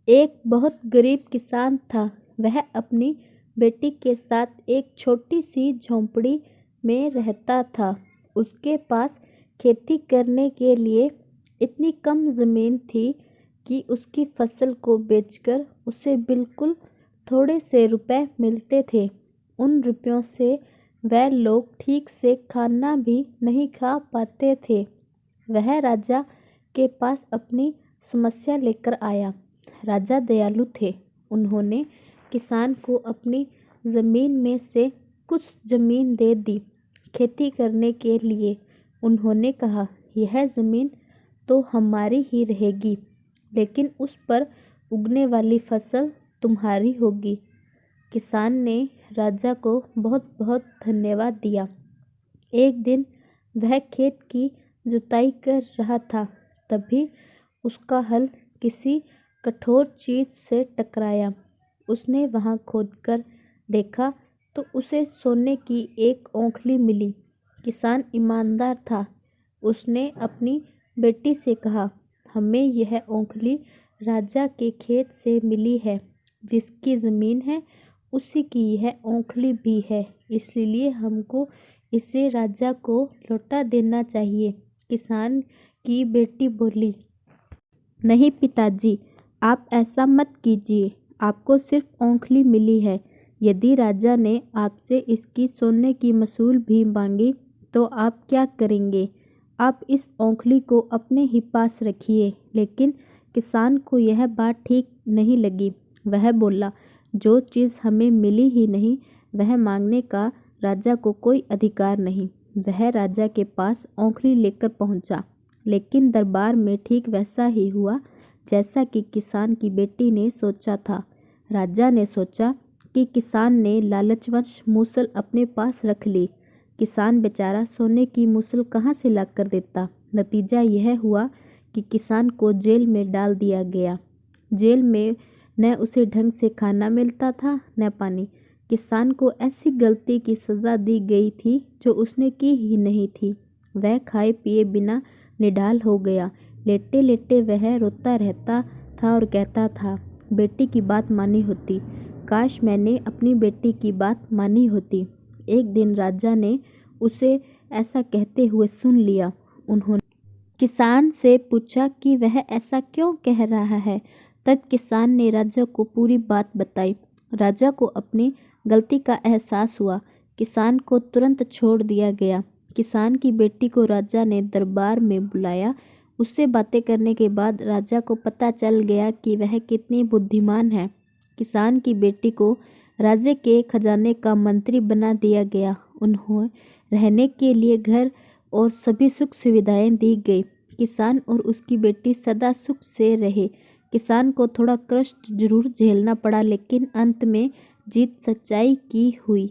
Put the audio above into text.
एक बहुत गरीब किसान था। वह अपनी बेटी के साथ एक छोटी सी झोंपड़ी में रहता था। उसके पास खेती करने के लिए इतनी कम ज़मीन थी कि उसकी फसल को बेचकर उसे बिल्कुल थोड़े से रुपए मिलते थे। उन रुपयों से वह लोग ठीक से खाना भी नहीं खा पाते थे। वह राजा के पास अपनी समस्या लेकर आया। राजा दयालु थे। उन्होंने किसान को अपनी ज़मीन में से कुछ ज़मीन दे दी खेती करने के लिए। उन्होंने कहा, यह ज़मीन तो हमारी ही रहेगी, लेकिन उस पर उगने वाली फसल तुम्हारी होगी। किसान ने राजा को बहुत बहुत धन्यवाद दिया। एक दिन वह खेत की जुताई कर रहा था। तभी उसका हल किसी कठोर चीज़ से टकराया। उसने वहाँ खोदकर देखा तो उसे सोने की एक औंखली मिली। किसान ईमानदार था। उसने अपनी बेटी से कहा, हमें यह औंखली राजा के खेत से मिली है। जिसकी ज़मीन है उसी की यह औंखली भी है, इसलिए हमको इसे राजा को लौटा देना चाहिए। किसान की बेटी बोली, नहीं पिताजी, आप ऐसा मत कीजिए। आपको सिर्फ औंखली मिली है। यदि राजा ने आपसे इसकी सोने की मसूल भी मांगी तो आप क्या करेंगे? आप इस औंखली को अपने ही पास रखिए। लेकिन किसान को यह बात ठीक नहीं लगी। वह बोला, जो चीज़ हमें मिली ही नहीं वह मांगने का राजा को कोई अधिकार नहीं। वह राजा के पास औंखली लेकर पहुंचा। लेकिन दरबार में ठीक वैसा ही हुआ जैसा कि किसान की बेटी ने सोचा था। राजा ने सोचा कि किसान ने लालचवश मूसल अपने पास रख ली। किसान बेचारा सोने की मूसल कहाँ से ला कर देता। नतीजा यह हुआ कि किसान को जेल में डाल दिया गया। जेल में न उसे ढंग से खाना मिलता था न पानी। किसान को ऐसी गलती की सज़ा दी गई थी जो उसने की ही नहीं थी। वह खाए पिए बिना निढाल हो गया। लेटे लेटे वह रोता रहता था और कहता था, बेटी की बात मानी होती, काश मैंने अपनी बेटी की बात मानी होती। एक दिन राजा ने उसे ऐसा कहते हुए सुन लिया। उन्होंने किसान से पूछा कि वह ऐसा क्यों कह रहा है। तब किसान ने राजा को पूरी बात बताई। राजा को अपनी गलती का एहसास हुआ। किसान को तुरंत छोड़ दिया गया। किसान की बेटी को राजा ने दरबार में बुलाया। उससे बातें करने के बाद राजा को पता चल गया कि वह कितनी बुद्धिमान है। किसान की बेटी को राज्य के खजाने का मंत्री बना दिया गया। उन्हें रहने के लिए घर और सभी सुख सुविधाएं दी गई। किसान और उसकी बेटी सदा सुख से रहे। किसान को थोड़ा कष्ट जरूर झेलना पड़ा, लेकिन अंत में जीत सच्चाई की हुई।